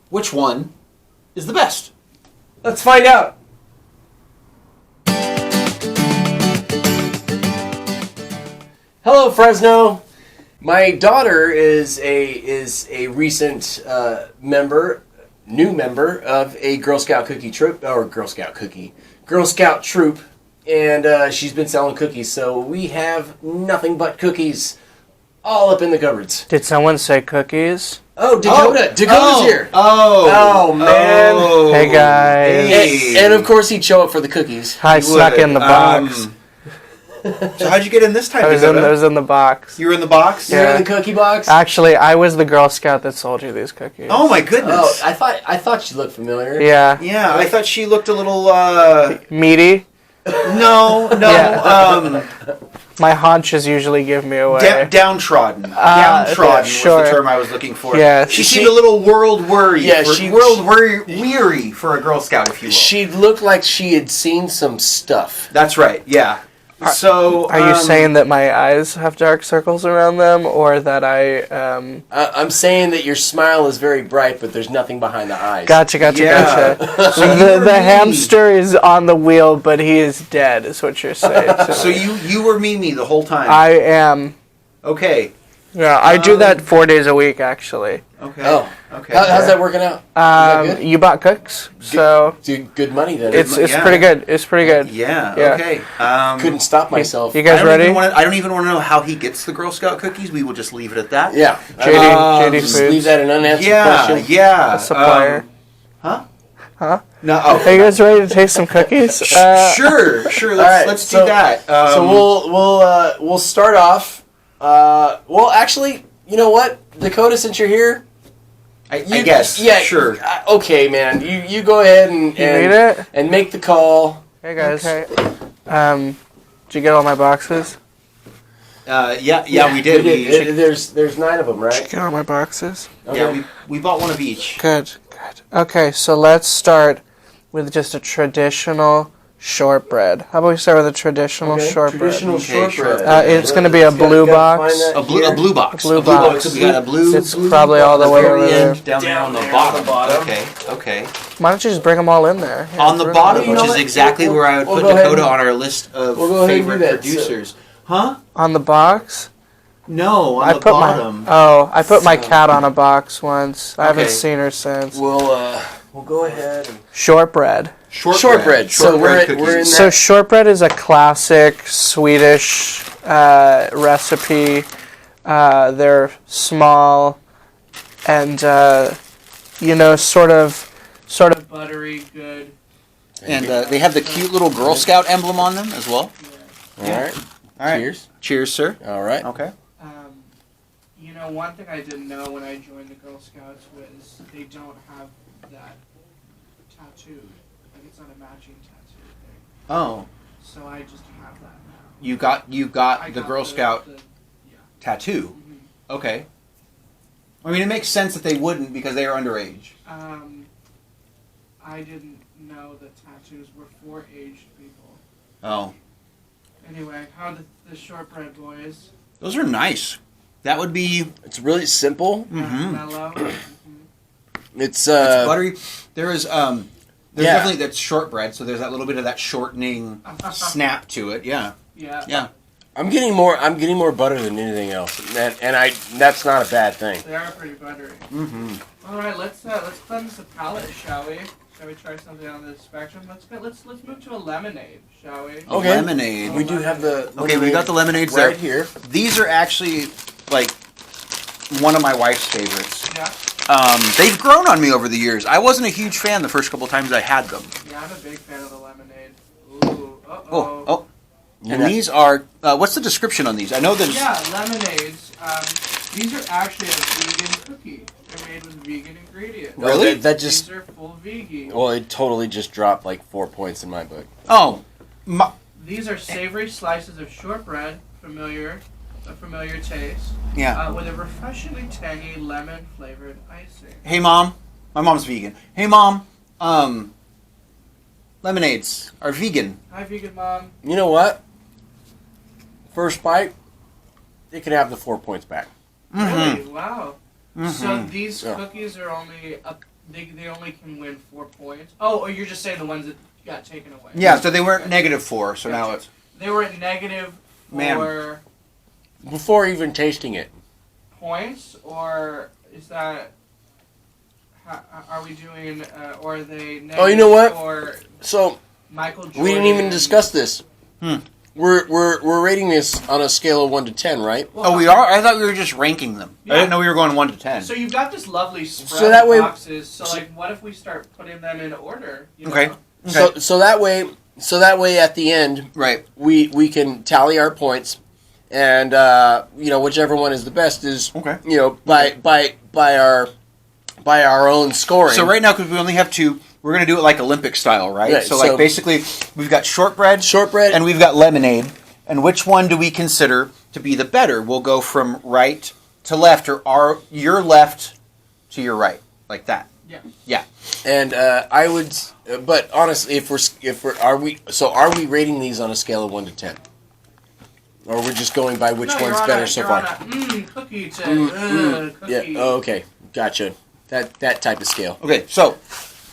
which one is the best? Let's find out. Hello, Fresno. My daughter is a recent new member of a Girl Scout troop, and she's been selling cookies. So we have nothing but cookies all up in the cupboards. Did someone say cookies? Oh, Dakota's here. Oh, man. Oh. Hey, guys. Hey. And of course he'd show up for the cookies. I snuck in the box. So how'd you get in this time? I was in the box. You were in the box? You're in the cookie box? Actually, I was the Girl Scout that sold you these cookies. Oh my goodness. Oh, I thought she looked familiar. Yeah. Yeah, I thought she looked a little Meaty? No. My haunches usually give me away. Downtrodden. Downtrodden was sure. the term I was looking for. Yeah. She seemed a little world weary. Yeah, weary for a Girl Scout, if you will. She looked like she had seen some stuff. That's right. Yeah. So, are you saying that my eyes have dark circles around them, or that I'm saying that your smile is very bright, but there's nothing behind the eyes. Gotcha. So the hamster is on the wheel, but he is dead, is what you're saying. So you were Mimi the whole time? I am. Okay. Yeah, I do that 4 days a week, actually. Okay. Oh. Okay. How's that working out? Is that good? You bought cooks, so good money then. it's pretty good. It's pretty good. Yeah. Yeah. Okay. Couldn't stop myself. You guys ready? I don't even want to know how he gets the Girl Scout cookies. We will just leave it at that. Yeah. JD Just Foods. leave that an unanswered question. Yeah. A supplier. Huh? No. Oh. Are you guys ready to taste some cookies? Sure. Let's do that. So we'll start off. Well, actually, you know what, Dakota, since you're here, I guess. Yeah. Sure. Okay, man. You go ahead and make the call. Hey guys. Okay. Did you get all my boxes? Yeah, we did. There's 9 of them, right? Did you get all my boxes? Okay. Yeah, we bought one of each. Good. Okay, so let's start with just a traditional shortbread. How about we start with a traditional shortbread? Traditional shortbread. It's going to be a blue box. A blue box. Blue box. So we got a blue. It's probably all the way very over there. end, down there on the bottom. Okay. Why don't you just bring them all in there? Here, On the throw bottom, them which all is in. exactly where I would We'll put go ahead Dakota and- on our list of we'll go ahead and do favorite that, producers. Huh? On the box? No, on the bottom. I put my cat on a box once. I haven't Okay. seen her since. We'll go ahead and Shortbread. Shortbread. So we're in that. So shortbread is a classic Swedish recipe. They're small and sort of buttery, good. And they have the cute little Girl Scout emblem on them as well. All right. Cheers. Cheers, sir. All right. Okay. One thing I didn't know when I joined the Girl Scouts was they don't have that tattooed. Like it's not a matching tattoo thing. Oh. So I just have that now. You got the Girl Scout tattoo. Mm-hmm. Okay. I mean, it makes sense that they wouldn't because they are underage. I didn't know that tattoos were for aged people. Oh. Anyway, how are the shortbread boys? Those are nice. That would be. It's really simple. Mellow. It's It's buttery. There is there's Yeah. definitely that shortbread, so there's that little bit of that shortening snap to it. Yeah. Yeah. I'm getting more butter than anything else, and that's not a bad thing. They are pretty buttery. Mm-hmm. All right, let's cleanse the palate, shall we? Shall we try something on the spectrum? Let's move to a lemonade, shall we? A lemonade. We do have the. Okay, we got the lemonades right there. here. These are actually like one of my wife's favorites. Yeah. They've grown on me over the years. I wasn't a huge fan the first couple times I had them. Yeah, I'm a big fan of the lemonade. Ooh. Oh. And these are. What's the description on these? I know that. Yeah, lemonades. These are actually a vegan cookie. They're made with vegan ingredients. No, Really? that just. These are full vegan. Well, it totally just dropped like 4 points in my book. Oh. These are savory slices of shortbread, a familiar taste. Yeah. With a refreshingly tangy lemon-flavored icing. Hey, Mom. My mom's vegan. Hey, Mom. Lemonades are vegan. Hi, vegan mom. You know what? First bite, they can have the 4 points back. Mm-hmm. Really? Wow. So these Yeah. cookies are only up. They only can win 4 points. Oh, or you're just saying the ones that got taken away. Yeah, so they weren't Okay. -4, so now Gotcha. it's... They were at negative Man. for Before even tasting it. points, or is that? Are we doing? Or are they negative Oh, you know what? for So Michael Jordan? we didn't even discuss this. Hmm. We're rating this on a scale of 1 to 10, right? Well, Oh, we are? I thought we were just ranking them. I Yeah. didn't know we were going 1 to 10. So you've got this lovely spread So that of way- boxes. So like, what if we start putting them in order? You know? Okay. So that way at the end Right. we can tally our points, and whichever one is the best is Okay. by our own scoring. So right now, because we only have 2, we're going to do it like Olympic style, right? Right, So, like, so- basically, we've got shortbread, Shortbread and we've got lemonade. And which one do we consider to be the better? We'll go from right to left, or your left to your right, like that. Yeah. And I would, but honestly, are we rating these on a scale of 1 to 10, or we're just going by which No, one's you're on better a, so you're far? On a, cookie to cookie. Yeah. Oh, okay. Gotcha. That type of scale. Okay, so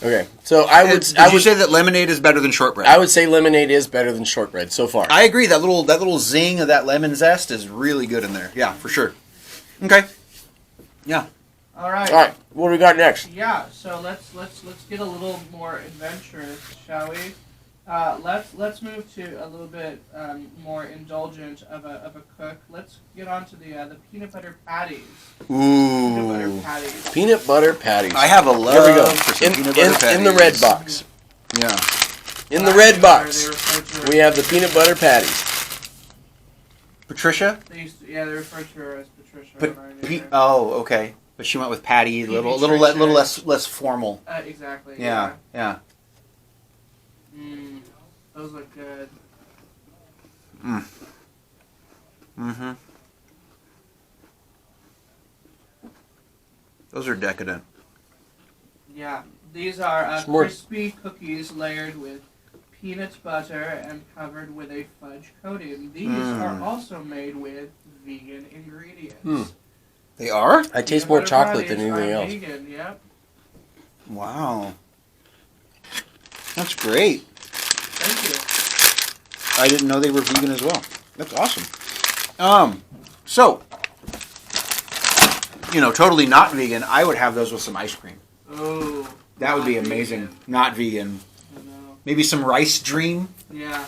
Okay. So I would you say that lemonade is better than shortbread? I would say lemonade is better than shortbread so far. I agree. That little zing of that lemon zest is really good in there. Yeah, for sure. Okay. Yeah. All right. All right. What do we got next? Yeah. So let's get a little more adventurous, shall we? Let's move to a little bit more indulgent of a cook. Let's get on to the peanut butter patties. Peanut butter Ooh. patties. Peanut butter patties. I have a love There we go. for some In, peanut butter patties. in the red box. Yeah. In the red box, They refer to we have the peanut butter patties. Patricia? They refer to her as Patricia. But when I knew her. oh, okay. But she went with Patty, little less formal. Exactly. Yeah. Yeah. Those look good. Mm-hmm. Those are decadent. Yeah, these are Some more- crispy cookies layered with peanut butter and covered with a fudge coating. These are also made with vegan ingredients. They are? I taste Peanut more butter chocolate than patties anything are else. Vegan, yep. Wow. That's great. Thank you. I didn't know they were vegan as well. That's awesome. So, totally not vegan. I would have those with some ice cream. Oh. That would be not amazing. vegan. Not vegan. I know. Maybe some Rice Dream. Yeah.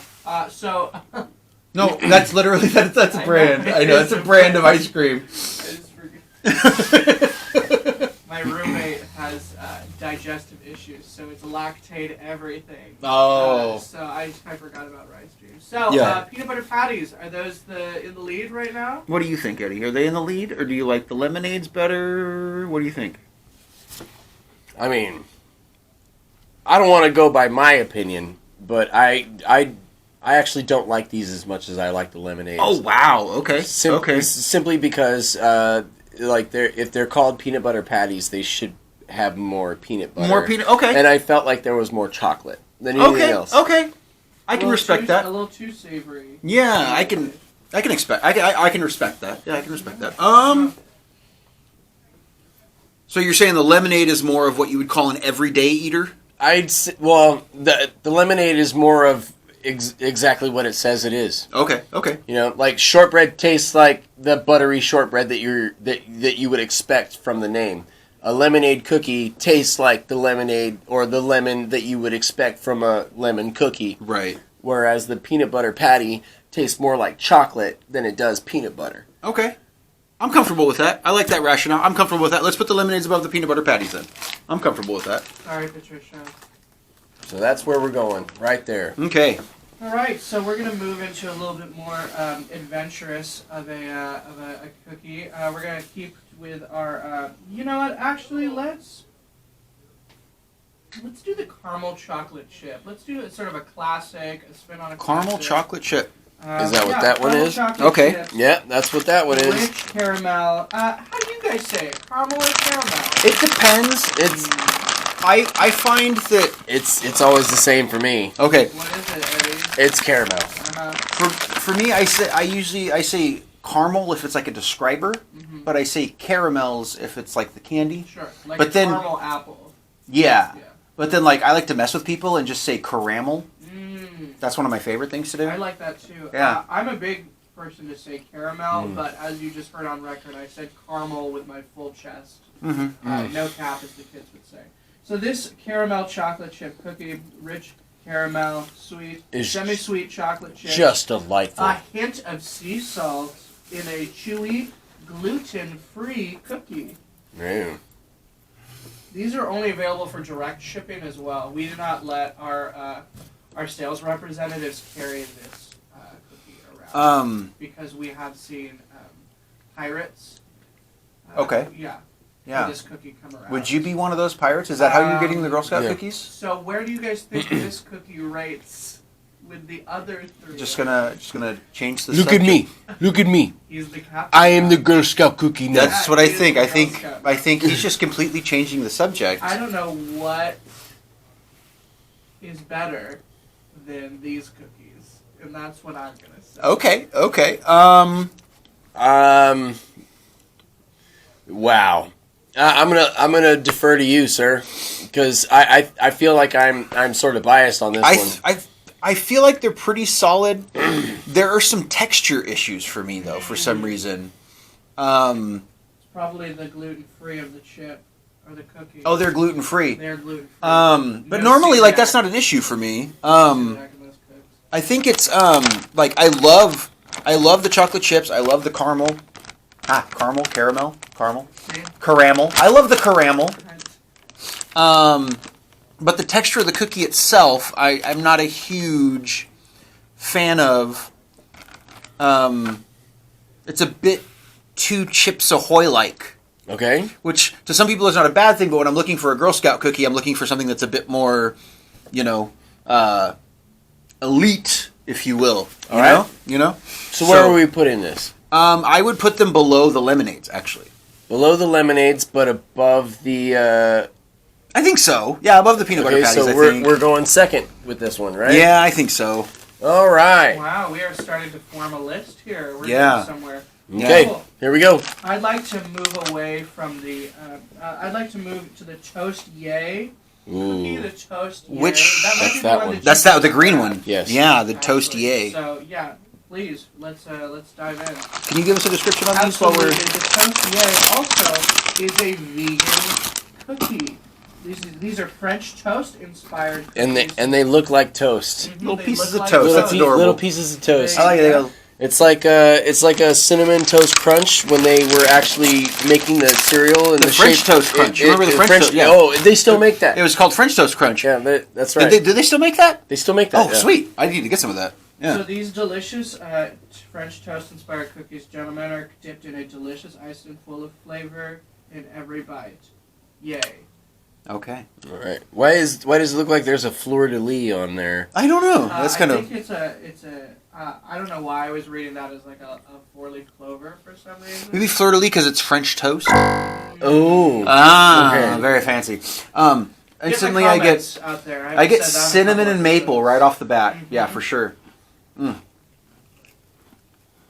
So. No, that's literally that's a I brand. know. I know it's a brand of ice cream. My roommate has digestive issues, so it's lactate everything. Oh. So I forgot about rice dreams. So Yeah. peanut butter patties, are those in the lead right now? What do you think, Eddie? Are they in the lead, or do you like the lemonades better? What do you think? I mean, I don't want to go by my opinion, but I actually don't like these as much as I like the lemonades. Oh wow! Okay. Okay. Simply because, if they're called peanut butter patties, they should have more peanut butter. More peanut. Okay. And I felt like there was more chocolate than anything else. Okay. I can respect that. A little too savory. Yeah, I can expect. I can respect that. Yeah, I can respect that. So you're saying the lemonade is more of what you would call an everyday eater? The lemonade is more of exactly what it says it is. Okay. Okay. Like shortbread tastes like the buttery shortbread that you would expect from the name. A lemonade cookie tastes like the lemonade or the lemon that you would expect from a lemon cookie. Right. Whereas the peanut butter patty tastes more like chocolate than it does peanut butter. Okay. I'm comfortable with that. I like that rationale. I'm comfortable with that. Let's put the lemonades above the peanut butter patties then. I'm comfortable with that. Sorry, Patricia. So that's where we're going, right there. Okay. All right, so we're gonna move into a little bit more adventurous of a cookie. We're gonna keep with our. You know what? Actually, let's do the caramel chocolate chip. Let's do it sort of a classic, a spin on a Caramel classic. chocolate chip. Is that what that one caramel is? chocolate Okay. chips. Yeah, that's what that one is. Rich caramel. How do you guys say it? Caramel or caramel? It depends. It's I find that it's always the same for me. okay. What is it, Eddie? It's caramel. For me, I usually say caramel if it's like a describer, Mm-hmm. but I say caramels if it's like the candy. Sure. Like But a then- caramel apple. Yeah. Yeah. But then, like, I like to mess with people and just say caramel. Mm. That's one of my favorite things to do. I like that too. Yeah. I'm a big person to say caramel, but as you just heard on record, I said caramel with my full chest. Mm-hmm. No cap, as the kids would say. So this caramel chocolate chip cookie, rich caramel, sweet, Is semi-sweet chocolate chip. Just delightful. A hint of sea salt in a chewy, gluten-free cookie. Yeah. These are only available for direct shipping as well. We do not let our sales representatives carry this cookie around because we have seen pirates. Okay. Yeah. Yeah. This cookie come around. Would you be one of those pirates? Is that how you're getting the Girl Scout Yeah. cookies? So where do you guys think this cookie rates with the other three? Just gonna change the Look at subject. me. Look at me. He's the captain. I am the Girl Scout cookie now. That's what I he is think. the I Girl think Scout. I think he's just completely changing the subject. I don't know what is better than these cookies, and that's what I'm gonna say. Okay. Wow. I'm gonna defer to you, sir, because I feel like I'm sort of biased on this one. I feel like they're pretty solid. There are some texture issues for me though, for some reason. It's probably the gluten-free of the chip or the cookie. Oh, they're gluten free. They're gluten-free. But No normally, like, celiac. that's not an issue for me. Celiac in those cookies. I think it's like I love the chocolate chips. I love the caramel. Caramel. See? Caramel. I love the caramel. Right. But the texture of the cookie itself, I'm not a huge fan of. It's a bit too Chips Ahoy-like, Okay. which to some people is not a bad thing, but when I'm looking for a Girl Scout cookie, I'm looking for something that's a bit more, elite, if you will. All right. You know? So where are we putting this? I would put them below the lemonades, actually. Below the lemonades, but above the. I think so. Yeah, above the peanut butter Okay, patties, so I think. we're going second with this one, right? Yeah, I think so. All right. Wow, we are starting to form a list here. We're Yeah. getting somewhere. Okay. Cool. Here we go. I'd like to move away from the. I'd like to move to the toast yay. Cookie, Ooh. the toast yay. Which- That might That's be that the one. that That's you that, the can green grab, one. Yes. Yeah, the actually. toastier. So yeah, please let's dive in. Can you give us a description on these while Absolutely, we're... the toastier also is a vegan cookie. These are French toast inspired cookies. And they look like toast. Mhm, Little they pieces look of like toast. That's adorable. Little pieces of toast. I like it. They go, It's like a cinnamon toast crunch when they were actually making the cereal in The the French shape. toast crunch. You remember the French toast? Yeah. Oh, they still make that. it was called French Toast Crunch. Yeah, that's right. Do they still make that? They still make that. Oh, yeah. sweet. I need to get some of that. So Yeah. these delicious French toast inspired cookies, gentlemen, are dipped in a delicious ice and full of flavor in every bite. Yay. Okay. All right. Why does it look like there's a fleur de lis on there? I don't know. That's kind I of... think it's a I don't know why I was reading that as like a four-leaf clover for some reason. Maybe fleur de lis because it's French toast. Oh. Ah, Okay. very fancy. Get the Instantly I get comments out there. I get haven't said that in a cinnamon couple and maple episodes. right off the bat. Mhm. Yeah, for sure.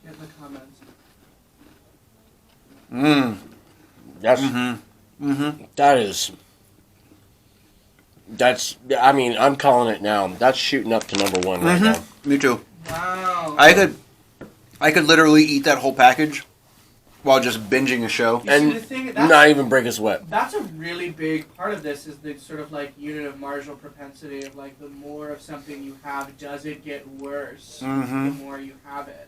Get the comments. Mmm. That's Mm-hmm. Mm-hmm. that's. I mean, I'm calling it now. That's shooting up to number one right now. Me too. Wow. I could literally eat that whole package while just binging a show. You see, And the thing, that's, not even break a sweat. that's a really big part of this is the sort of like unit of marginal propensity of like the more of something you have, does it get worse Mhm. the more you have it.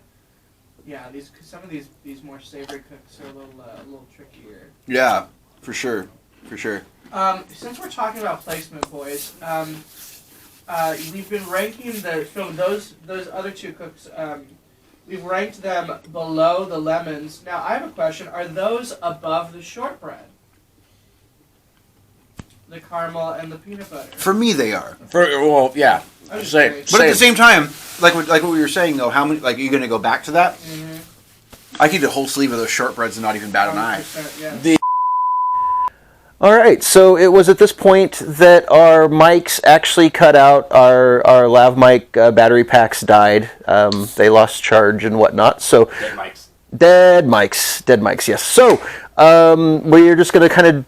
Yeah, some of these more savory cooks are a little trickier. Yeah, for sure. For sure. Since we're talking about placement, boys, we've been ranking those other two cooks. We've ranked them below the lemons. Now, I have a question: are those above the shortbread? The caramel and the peanut butter. For me, they are. Yeah. I'm just Same. curious. But at Same. the same time, like what we were saying though, how many? Like, are you going to go back to that? Mhm. I could eat a whole sleeve of those shortbreads and not even bat an eye. 100%, yeah. All right, so it was at this point that our mics actually cut out. Our lav mic battery packs died. They lost charge and whatnot. So Dead mics. Dead mics, yes. So, we're just going to kind of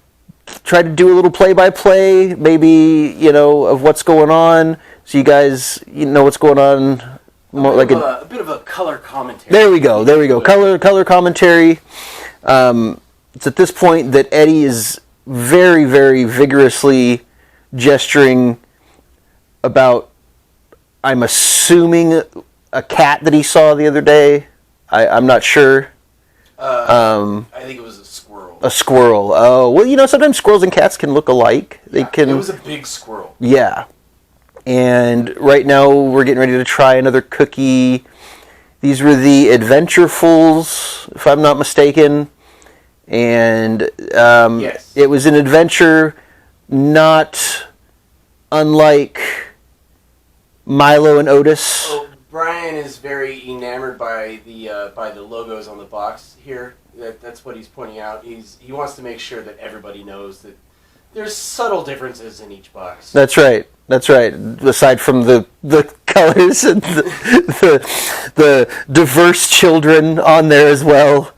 try to do a little play-by-play, maybe, of what's going on, so you guys, know what's going on. More like a bit of a color commentary. There we go. Color commentary. It's at this point that Eddie is very, very vigorously gesturing about, I'm assuming, a cat that he saw the other day. I'm not sure. I think it was a squirrel. A squirrel. Oh, well, sometimes squirrels and cats can look alike. They can. It was a big squirrel. Yeah. And right now we're getting ready to try another cookie. These were the Adventurefuls, if I'm not mistaken. And yes. It was an adventure not unlike Milo and Otis. Oh, Bryan is very enamored by the logos on the box here. That's what he's pointing out. He wants to make sure that everybody knows that there's subtle differences in each box. That's right. Aside from the colors and the diverse children on there as well.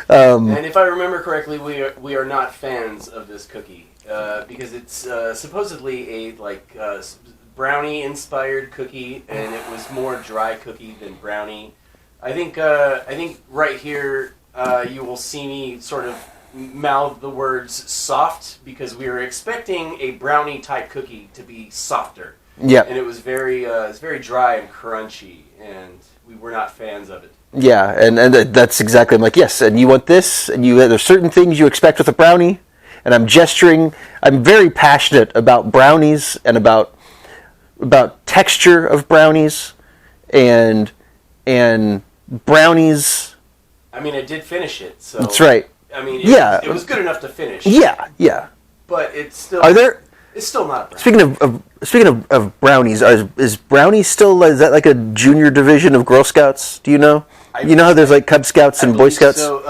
And if I remember correctly, we are not fans of this cookie because it's supposedly a brownie inspired cookie, and it was more dry cookie than brownie. I think right here you will see me sort of mouth the words soft because we were expecting a brownie type cookie to be softer. Yeah. And it was very dry and crunchy, and we were not fans of it. Yeah, and that's exactly, I'm like, yes, and you want this, and there's certain things you expect with a brownie, and I'm gesturing. I'm very passionate about brownies and about texture of brownies, and brownies. I mean, I did finish it, so That's right. I mean, it was good enough to finish. Yeah. But it's still. It's still not a brownie. Speaking of brownies, is brownies still, is that like a junior division of Girl Scouts? Do you know? You know how there's like Cub Scouts and Boy Scouts? So,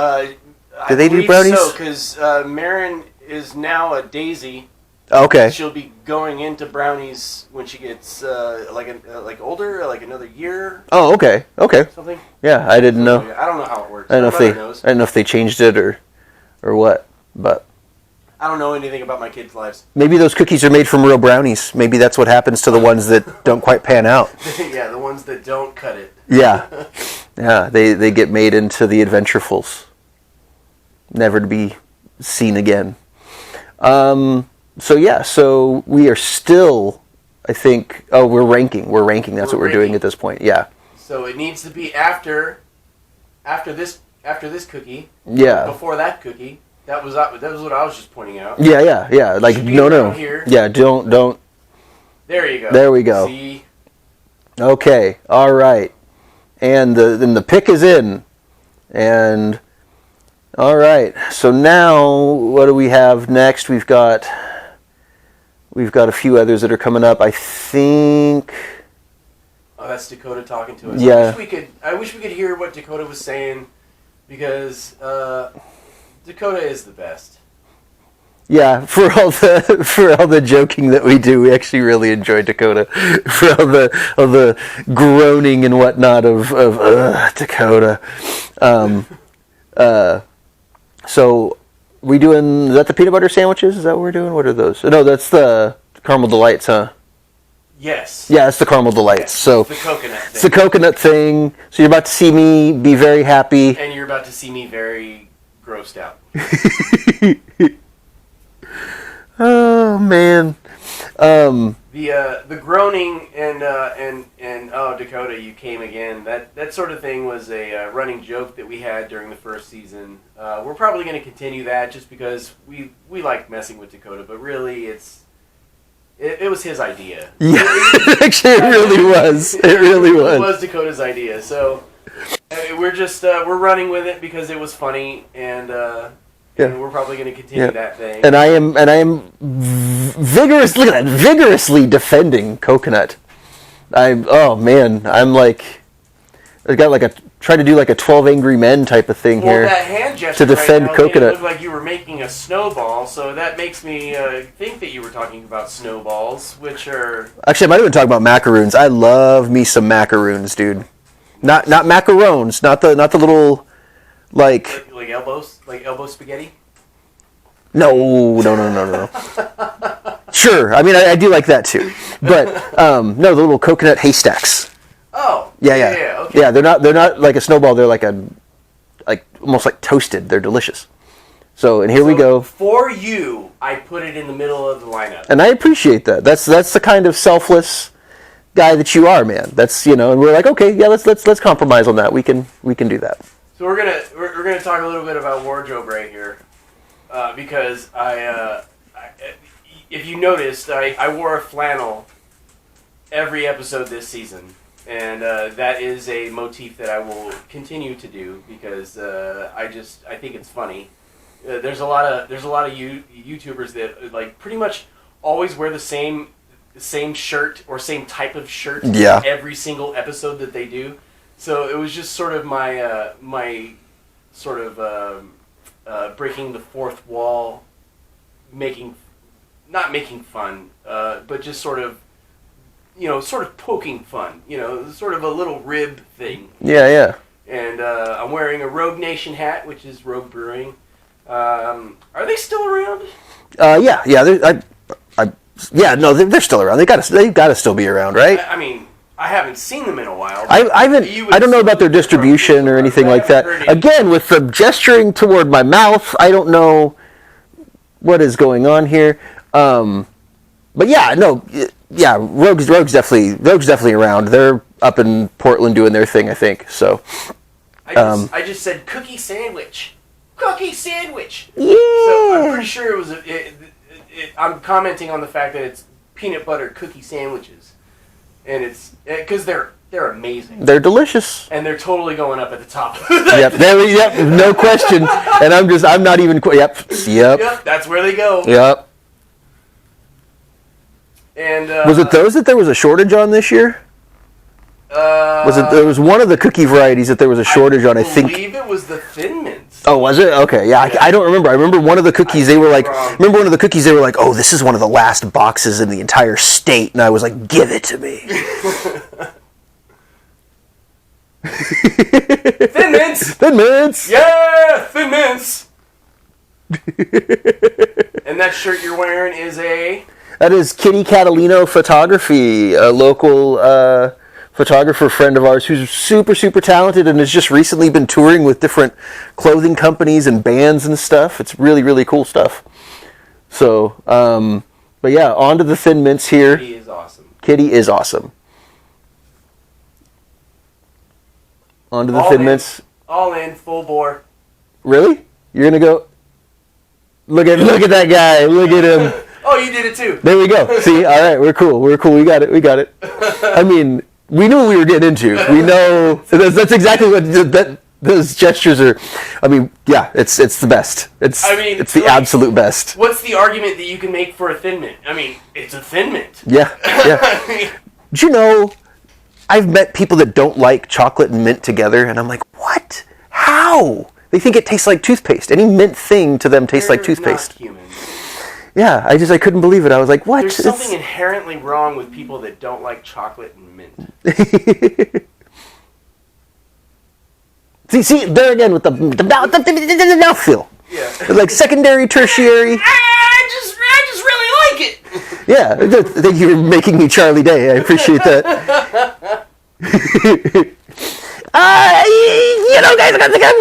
do they do brownies? So, because Marin is now a Daisy. Okay. She'll be going into brownies when she gets like older, like another year. Oh, okay. Something. Yeah, I didn't know. I don't know how it works. I don't know if they changed it or what, but I don't know anything about my kids' lives. maybe those cookies are made from real brownies. Maybe that's what happens to the ones that don't quite pan out. Yeah, the ones that don't cut it. Yeah. They get made into the Adventurefuls, never to be seen again. So we are still, I think. Oh, we're ranking. That's what we're doing at this point. Yeah. So it needs to be after this cookie. Yeah. Before that cookie. That was what I was just pointing out. Yeah. Like no. Here. Yeah. Don't. There you go. There we go. See. Okay. All right. And then the pick is in. And all right. So now what do we have next? We've got a few others that are coming up. I think. Oh, that's Dakota talking to us. Yeah. I wish we could hear what Dakota was saying, because Dakota is the best. Yeah, for all the joking that we do, we actually really enjoy Dakota. For all the groaning and whatnot of Dakota. So we doing, is that the peanut butter sandwiches? Is that what we're doing? What are those? No, that's the caramel delights, huh? Yes. Yeah, it's the caramel delights. Yes, so it's the coconut thing. It's the coconut thing. So you're about to see me be very happy. And you're about to see me very grossed out. Oh man. The groaning and oh, Dakota, you came again. That sort of thing was a running joke that we had during the first season. We're probably going to continue that just because we like messing with Dakota, but really it was his idea. Yeah, actually, it really was. It really was. It was Dakota's idea. So we're running with it because it was funny, and we're probably going to continue that thing. And I am vigorously defending coconut. I'm like, I got trying to do like a 12 Angry Men type of thing here. That hand gesture to defend right now coconut. It looked like you were making a snowball, so that makes me think that you were talking about snowballs, which are... Actually, I might have been talking about macaroons. I love me some macaroons, dude. Not macarons, not the little Like Like elbows? Like elbow spaghetti? no. Sure, I mean I do like that too, but no, the little coconut haystacks. Oh. Yeah. Okay. Yeah, they're not like a snowball. They're like almost like toasted. They're delicious. So and here we go. For you, I put it in the middle of the lineup. And I appreciate that. That's the kind of selfless guy that you are, man. That's and we're like, okay, yeah, let's compromise on that. We can do that. So we're gonna talk a little bit about wardrobe right here, because if you noticed, I wore a flannel every episode this season, and that is a motif that I will continue to do because I think it's funny. There's a lot of YouTubers that like pretty much always wear the same shirt or same type of shirt every single episode that they do. So it was just sort of my sort of breaking the fourth wall, not making fun, but just sort of poking fun, sort of a little rib thing. Yeah. And I'm wearing a Rogue Nation hat, which is Rogue Brewing. Are they still around? Yeah. They're still around. They gotta still be around, right? I mean, I haven't seen them in a while. I don't know about their distribution or anything like that. Again, with the gesturing toward my mouth, I don't know what is going on here. But yeah, no, yeah, Rogue's definitely around. They're up in Portland doing their thing, I think. So I just said cookie sandwich. Cookie sandwich. Yeah. So I'm pretty sure it was. I'm commenting on the fact that it's peanut butter cookie sandwiches, and it's because they're amazing. They're delicious, and they're totally going up at the top. Yep, no question. And I'm not even. Yep. That's where they go. Yep. And was it those that there was a shortage on this year? There was one of the cookie varieties that there was a shortage on? I believe it was the Thin Mints. Oh, was it? Okay, yeah. I don't remember. I remember one of the cookies. They were like, oh, this is one of the last boxes in the entire state, and I was like, give it to me. Thin Mints. Thin Mints. Yeah, Thin Mints. And that shirt you're wearing is a. That is Kitty Catalino Photography, a local photographer friend of ours who's super, super talented and has just recently been touring with different clothing companies and bands and stuff. It's really, really cool stuff. So, but yeah, on to the Thin Mints here. Kitty is awesome. Kitty is awesome. On to the Thin Mints. All in, full bore. Really? You're going to go? Look at that guy. Look at him. Oh, you did it too. There we go. See, all right, we're cool. We got it. I mean, we knew what we were getting into. We know that's exactly what those gestures are. I mean, yeah, it's the best. It's the absolute best. What's the argument that you can make for a Thin Mint? I mean, it's a Thin Mint. Yeah. Did you know I've met people that don't like chocolate and mint together, and I'm like, what? How? They think it tastes like toothpaste. Any mint thing to them tastes like toothpaste. Not human. Yeah, I couldn't believe it. I was like, what? There's something inherently wrong with people that don't like chocolate and mint. see, there again with the mouthfeel. Yeah. Like secondary, tertiary. I just really like it. Yeah, thank you for making me Charlie Day. I appreciate that. Guys, I think I'm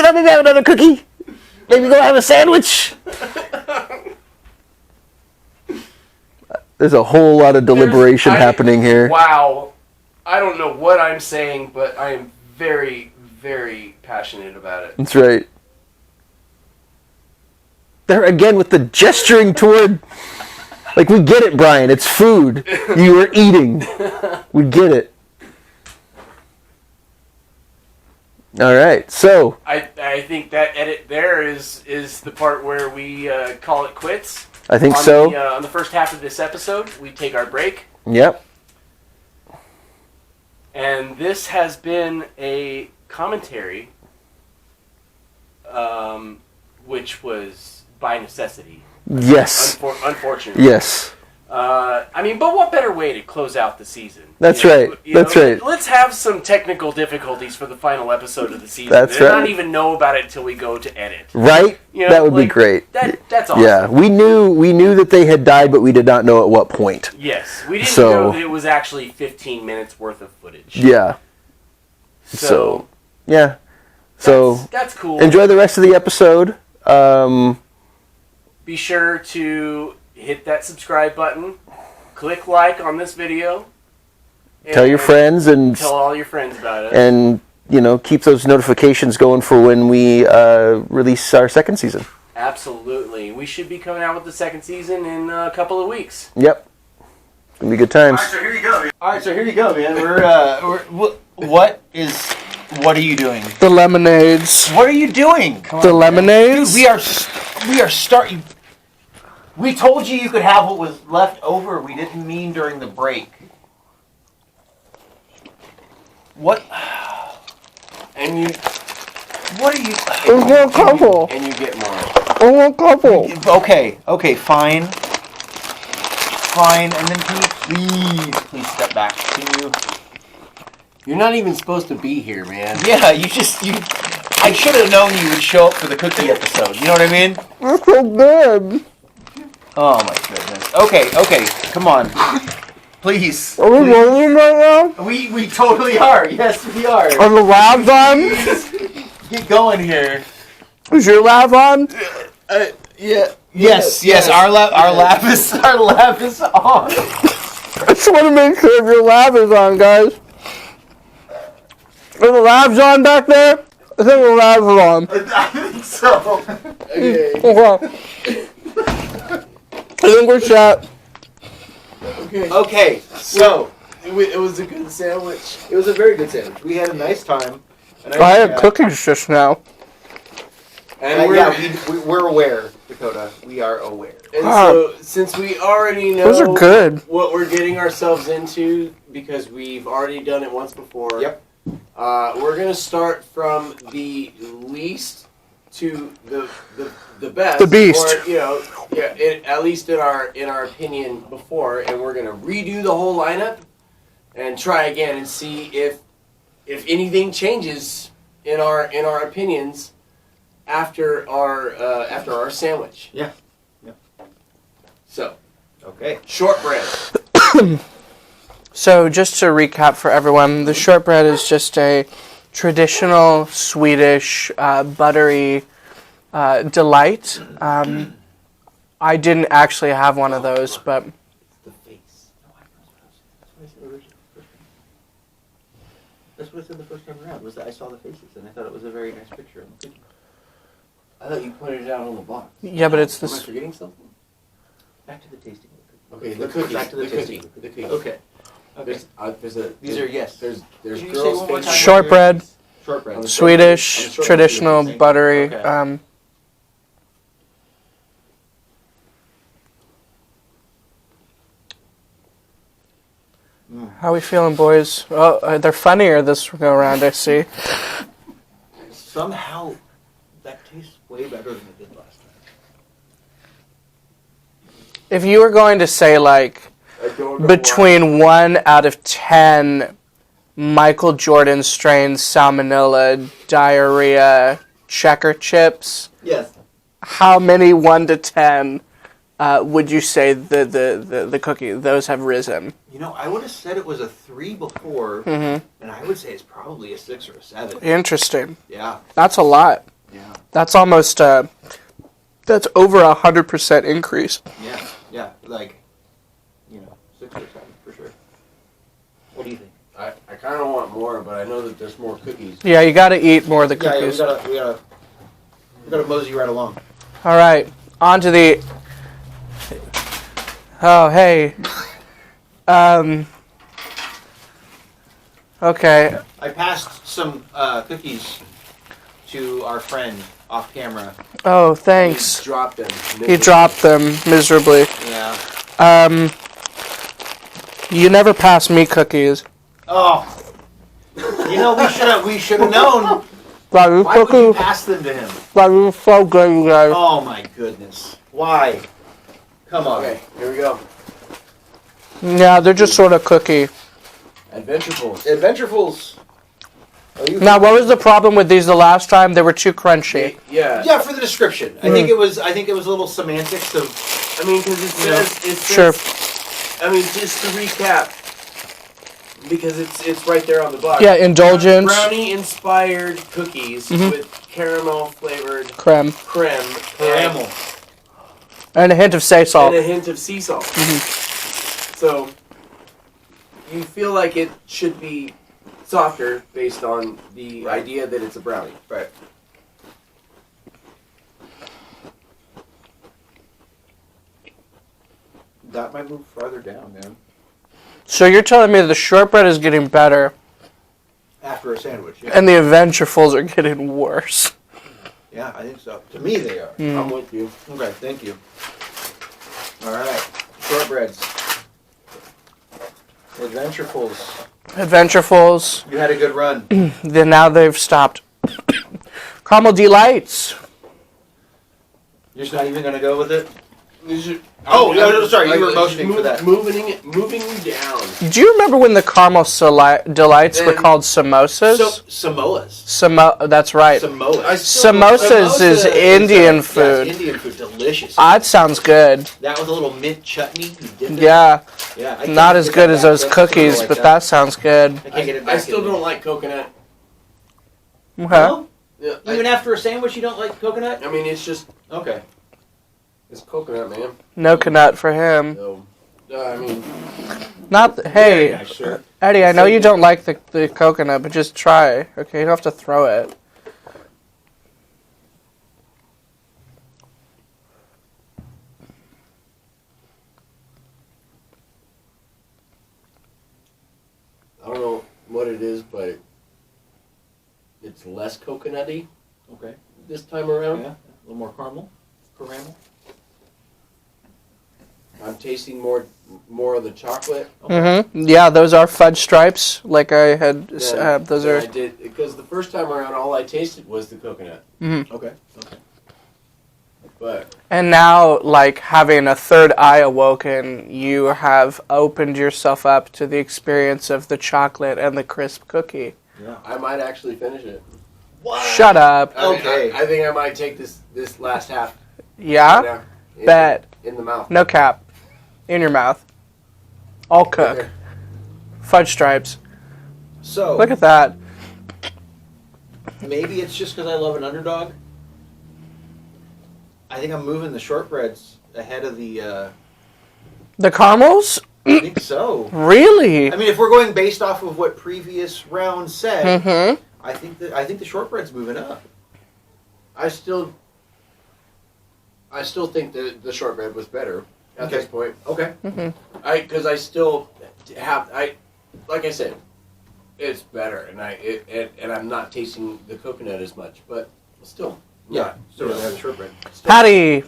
gonna, maybe have another cookie. Maybe go have a sandwich. There's a whole lot of deliberation happening here. Wow. I don't know what I'm saying, but I am very, very passionate about it. That's right. There again with the gesturing toward... Like, we get it, Brian. It's food. You are eating. We get it. All right, so... I think that edit there is the part where we call it quits. I think so. On the first half of this episode, we take our break. Yep. And this has been a commentary, which was by necessity. Yes. Unfortunately. Yes. But what better way to close out the season? That's right. That's right. Let's have some technical difficulties for the final episode of the season. That's and right. not even know about it until we go to edit. Right? That would be great. That's awesome. Yeah, we knew that they had died, but we did not know at what point. Yes, we didn't know that it was actually 15 minutes worth of footage. Yeah. So yeah. So that's cool. Enjoy the rest of the episode. Be sure to hit that subscribe button, click like on this video, tell your friends and tell all your friends about it, and keep those notifications going for when we release our second season. Absolutely, we should be coming out with the second season in a couple of weeks. Yep, it's gonna be good times. All right, so here you go, man. What are you doing? The lemonades. What are you doing? Come The on, lemonades? dude, we are starting. We told you could have what was left over. We didn't mean during the break. What? And you. What are you? There's more couple. And you get more. There's more couple. Okay, fine. And then can you please step back? Can you? You're not even supposed to be here, man. Yeah, I should have known you would show up for the cookie episode. You know what I mean? That's so good. Oh my goodness. Okay, come on. Please. Are we rolling right now? We totally are. Yes, we are. Are the labs on? Get going here. Is your lab on? Yeah. Yes. Our lab is on. I just want to make sure your lab is on, guys. Are the labs on back there? I think the labs are on. I think so. Okay. Okay. I think we're set. Okay. So It was a good sandwich. it was a very good sandwich. We had a nice time. I had cookies just now. And we're aware, Dakota. We are aware. so, since we already know Those are good. what we're getting ourselves into, because we've already done it once before. Yep. We're gonna start from the least to the best. The beast. Or, at least in our opinion before, and we're gonna redo the whole lineup and try again and see if anything changes in our opinions after our sandwich. Yeah. So, Okay. shortbread. So just to recap for everyone, the shortbread is just a traditional Swedish buttery delight. I didn't actually have one of those, but The face. That's what I said the first time around. Was that I saw the faces and I thought it was a very nice picture on the cookie. I thought you pointed it out on the box. yeah, but it's Am I this. forgetting something? Back to the tasting of the cookie. Okay, the Let's go cookie. Back to the tasting. of The the cookie. Okay. Okay. These are yes. There's Can you say girls' one more faces. time? Shortbread, Shortbread. On the Swedish, I'm sure traditional, it's the same. buttery. Okay. How we feeling, boys? Oh, they're funnier this go around, I see. Somehow that tastes way better than it did last time. If you were going to say, like, I don't know between 1 out of 10 Michael Jordan strain salmonella diarrhea checker chips, Yes. how many 1 to 10 would you say the cookie, those have risen? You know, I would have said it was a 3 before, Mm-hmm. and I would say it's probably a 6 or a 7. Interesting. Yeah. That's a lot. Yeah. That's almost, that's over 100% increase. Yeah. Yeah. Like, 6 or 7 for sure. What do you think? I kind of want more, but I know that there's more cookies. Yeah, you got to eat more of the Yeah, cookies. we gotta mosey right along. All right, on to the. Oh, hey. Okay. I passed some cookies to our friend off camera. Oh, thanks. He dropped them. He dropped them miserably. Yeah. You never pass me cookies. Oh. We should have known. That was Why would you pass them to him? That was so good, you guys. Oh my goodness. Why? Come on. Okay, here we go. Yeah, they're just sort of cookie. Adventurefuls. Now, what was the problem with these the last time? They were too crunchy. Yeah. For the description. I think it was a little semantics of. I mean, because it says. Sure. I mean, just to recap, because it's right there on the box. Yeah, indulgence. Brownie-inspired cookies with caramel-flavored Creme. creme. Caramel. And a hint of sea salt. And a hint of sea salt. So, you feel like it should be softer based on the idea that it's a brownie. Right. That might move farther down, man. So you're telling me the shortbread is getting better After a sandwich, yeah. and the Adventurefuls are getting worse. Yeah, I think so. To me, they are. I'm with you. Okay, thank you. All right, shortbreads. Adventurefuls. Adventurefuls. You had a good run. Then now they've stopped. Caramel Delights. You're just not even gonna go with it. Oh, no, sorry, you were motioning for that. Moving down. Do you remember when the Caramel Delights were Then- called samosas? Samoas. That's right. Samoas. Samosas is Indian food. Yes, Indian food, delicious. That sounds good. That with a little mint chutney. You dip it. Yeah, Yeah. I can't not as get good that as back. those That's cookies, like but that sounds good. I can't get it back. I still in. don't like coconut. Okay. No? Yeah, Even after a sandwich, you don't like coconut? I mean, it's just Okay. it's coconut, man. No coconut for him. So, I mean, Hey, Yeah, sure. Eddie, I know you don't like the coconut, but just try. Okay, you don't have to throw it. I don't know what it is, but it's less coconutty Okay. this time around. Yeah. A little more caramel. Caramel. I'm tasting more of the chocolate. Mm-hmm. Yeah, those are fudge stripes, like I had. Those than are. I did because the first time around, all I tasted was the coconut. Mm-hmm. Okay. Okay. But And now, like having a third eye awoken, you have opened yourself up to the experience of the chocolate and the crisp cookie. Yeah. I might actually finish it. What? Shut up. I mean, Okay. I think I might take this last half. Yeah? Now, in- Bet. in the mouth. No cap. In your mouth. All cook. Okay. Fudge stripes. So Look at that. maybe it's just because I love an underdog. I think I'm moving the shortbreads ahead of the. The caramels? I think so. Really? I mean, if we're going based off of what previous round said, Mm-hmm. I think the shortbread's moving up. I still think that the shortbread was better at Okay. this point. Okay. Because I still have like I said, it's better, and I'm not tasting the coconut as much, but still. Yeah. So you we know, have shortbread. still- Patty.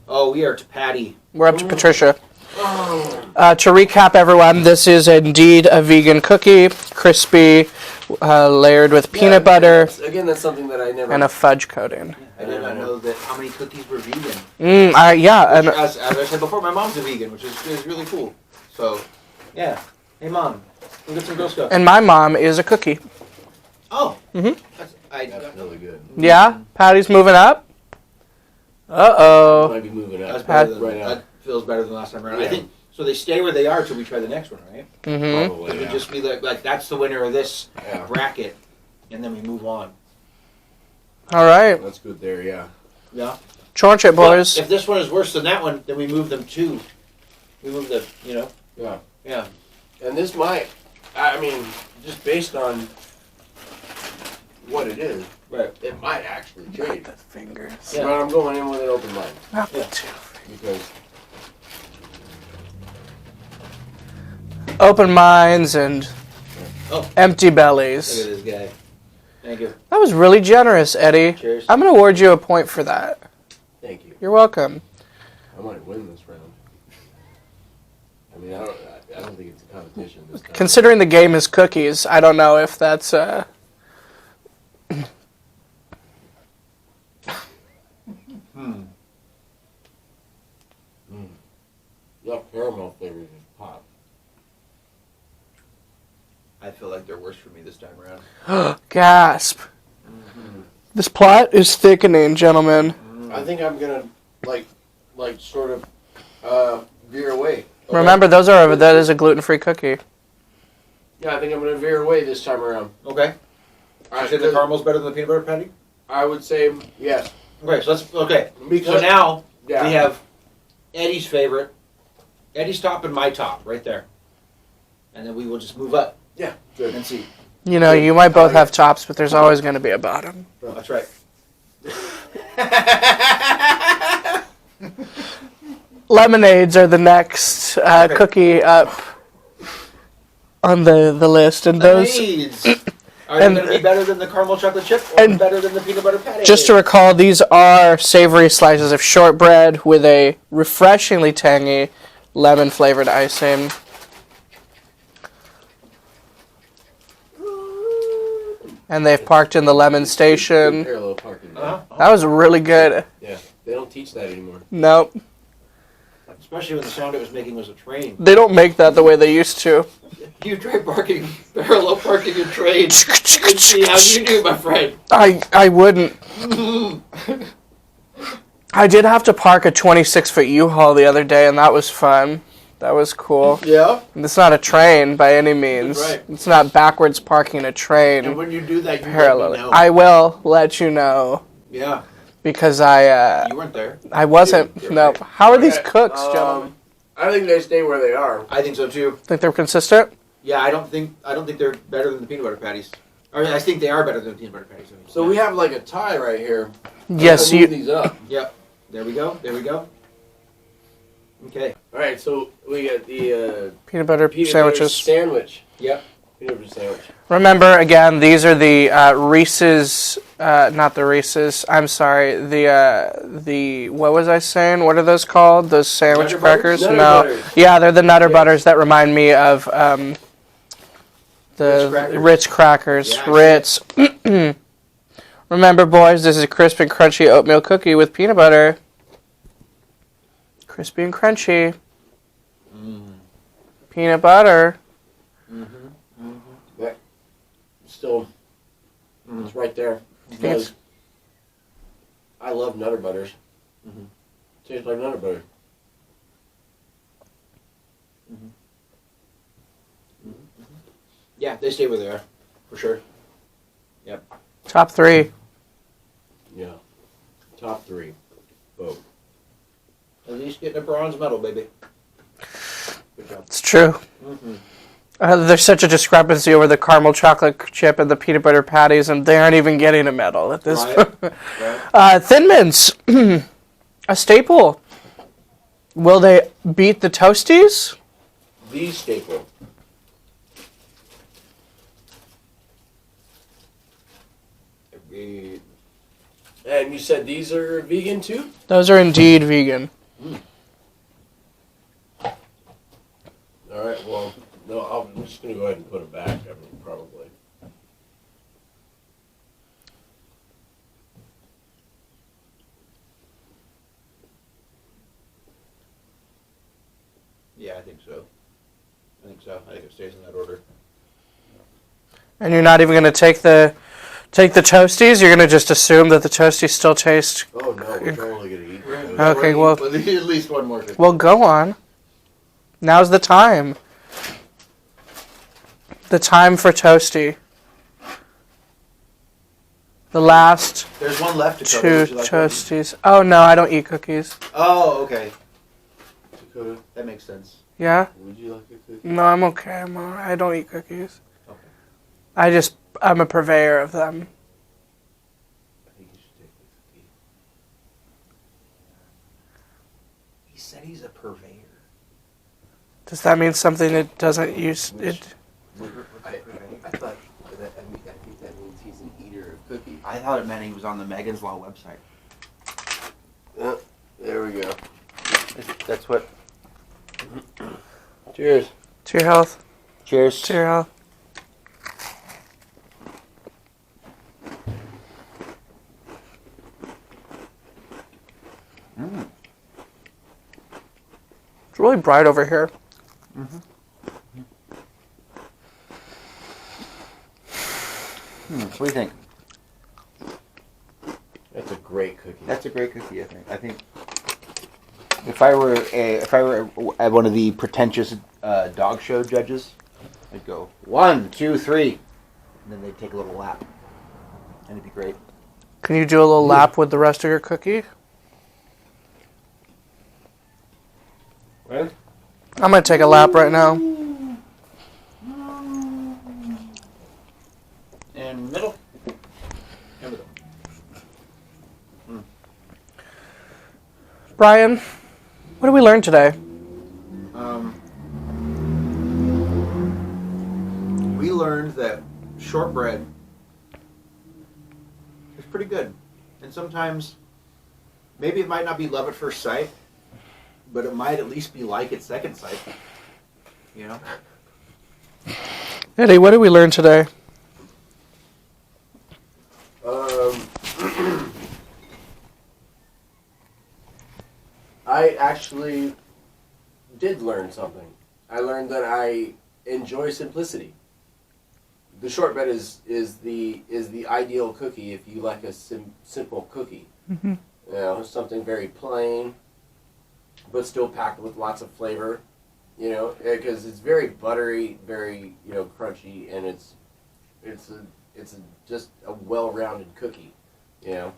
Oh, we are to Patty. We're up to Patricia. Oh, To recap, everyone, this is indeed a vegan cookie, crispy, layered with peanut butter That's something that I never. and a fudge coating. I did not know that how many cookies were vegan. Yeah, and As I said before, my mom's a vegan, which is really cool. So, yeah. Hey, Mom, we'll get some Girl Scouts. and my mom is a cookie. Oh. Mhm. That's really good. Yeah, Patty's moving up. Uh-oh. Might be moving That's up. better than, Right now. that feels better than last time around. Yeah. I think so. They stay where they are till we try the next one, right? Mm-hmm. Probably, It would yeah. just be like that's the winner of this Yeah. bracket, and then we move on. All right. That's good there, yeah. Yeah. Chorch it, boys. But if this one is worse than that one, then we move them two. We move the, Yeah. Yeah. And this might, I mean, just based on what it is, Right. it might actually change. The fingers. Yeah. But I'm going in with an open mind Not the Yeah. two. because Open minds and Oh. empty Look at bellies. this guy. Thank you. That was really generous, Eddie. Cheers. I'm going to award you a point for that. thank you. You're welcome. I might win this round. I mean, I don't think it's a competition this time. Considering the game is cookies, I don't know if that's... That caramel flavor just pop. I feel like they're worse for me this time around. Gasp. This plot is thickening, gentlemen. I think I'm gonna sort of veer away. Okay? Remember, that is a gluten-free cookie. Yeah, I think I'm gonna veer away this time around. Okay. All You say the caramel's better than the peanut butter patty? I would say yes. Okay, so Because So now yeah. we have Eddie's favorite, Eddie's top and my top right there. And then we will just move up Yeah, good. and see. You know, you might both have tops, but there's always going to be a bottom. That's right. Lemonades are the next cookie up on the list, and those. Lemonades. Are they going to be better than the caramel chocolate chip or better than the peanut butter patty? Just to recall, these are savory slices of shortbread with a refreshingly tangy lemon-flavored icing. And they've parked in the lemon station. Parallel parking. Uh-huh. That was really good. Yeah, they don't teach that anymore. Nope. Especially when the sound it was making was a train. They don't make that the way they used to. You try parallel parking a train and see how you do, my friend. I wouldn't. I did have to park a 26-foot U-Haul the other day, and that was fun. That was cool. Yeah. It's not a train by any means. That's right. It's not backwards parking a train. And when you do that, you Parallel. let me know. I will let you know Yeah. because You weren't there. I wasn't. You're No. right. How are these Okay, cooks, gentlemen? I think they stay where they are. I think so too. Think they're consistent? Yeah, I don't think they're better than the peanut butter patties. Or I think they are better than the peanut butter patties. I mean. So we have like a tie right here. Yes, Move you. these up. Yep. There we go. Okay. All right, so we got the Peanut butter peanut sandwiches. butter sandwich. Yep. Peanut butter sandwich. Remember, again, these are the Reese's, not the Reese's, I'm sorry, the, what was I saying? What are those called? Those sandwich Nutter crackers? Butters? No. Nutter Butters. Yeah, they're the Nutter Yeah. Butters that remind me of the Ritz crackers. Yeah, Ritz. Remember, boys, this is a crisp and crunchy oatmeal cookie with peanut butter. Crispy and crunchy. Peanut butter. Still, it's right there. Because I love Nutter Butters. Tastes like Nutter Butter. Yeah, they stay where they are, for sure. Yep. Top 3. Yeah. Top 3. Boom. At least getting a bronze medal, baby. Good job. It's true. There's such a discrepancy over the caramel chocolate chip and the peanut butter patties, and they aren't even getting a medal at this point. Right. Thin Mints, a staple. Will they beat the Toasties? The staple. And you said these are vegan too? Those are indeed vegan. All right, well, no, I'm just going to go ahead and put them back, I mean, probably. Yeah, I think so. I think it stays in that order. And you're not even going to take the Toasties? You're going to just assume that the Toasties still taste... Oh, no, we're totally going to eat those. Okay, well... At least one more. Well, go on. Now's the time. The time for Toasty. The last There's one left to cover. 2 Would you like one? Toasties. Oh, no, I don't eat cookies. Oh, okay. Dakota, That makes sense. Yeah? would you like a cookie? No, I'm okay. I'm all right. I don't eat cookies. Okay. I'm a purveyor of them. I think you should take the cookie. He said he's a purveyor. Does that mean something it doesn't use? It. I thought that, I think that means he's an eater of cookies. I thought it meant he was on the Megan's Law website. There we go. That's what. Cheers. To your health. Cheers. To your health. It's really bright over here. What do you think? That's a great cookie. That's a great cookie. I think if I were at one of the pretentious dog show judges, I'd go 1, 2, 3, and then they'd take a little lap, and it'd be great. Can you do a little lap with the rest of your cookie? What? I'm going to take a lap right now. And middle. Bryan, what did we learn today? We learned that shortbread is pretty good, and sometimes maybe it might not be love at first sight, but it might at least be like at second sight. You know. Eddie, what did we learn today? I actually did learn something. I learned that I enjoy simplicity. The shortbread is the ideal cookie if you like a simple cookie. Mm-hmm. You know, something very plain, but still packed with lots of flavor. You know, because it's very buttery, very crunchy, and it's just a well-rounded cookie. You know,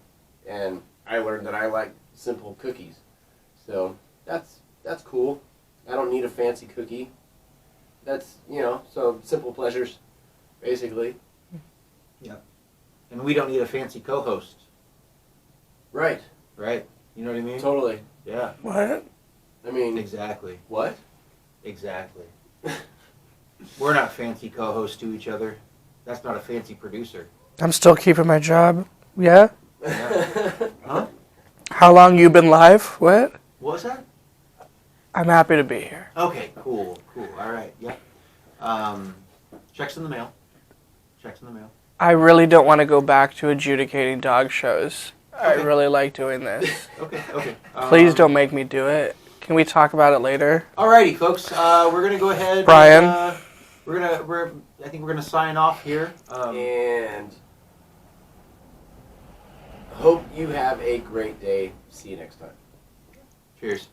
and I learned that I like simple cookies. So that's cool. I don't need a fancy cookie. That's so simple pleasures, basically. Yeah. And we don't need a fancy co-host. Right. Right. You know what I mean? Totally. Yeah. What? I mean, Exactly. what? Exactly. We're not fancy co-hosts to each other. That's not a fancy producer. I'm still keeping my job. Yeah? Yeah. Huh? How long you been live? What? What was that? I'm happy to be here. Okay, cool. All right, yep. Checks in the mail. I really don't want to go back to adjudicating dog shows. I Okay. really like doing this. Okay. Please don't make me do it. Can we talk about it later? Alrighty, folks. We're gonna go ahead. Bryan. I think we're gonna sign off here. And hope you have a great day. See you next time. Cheers.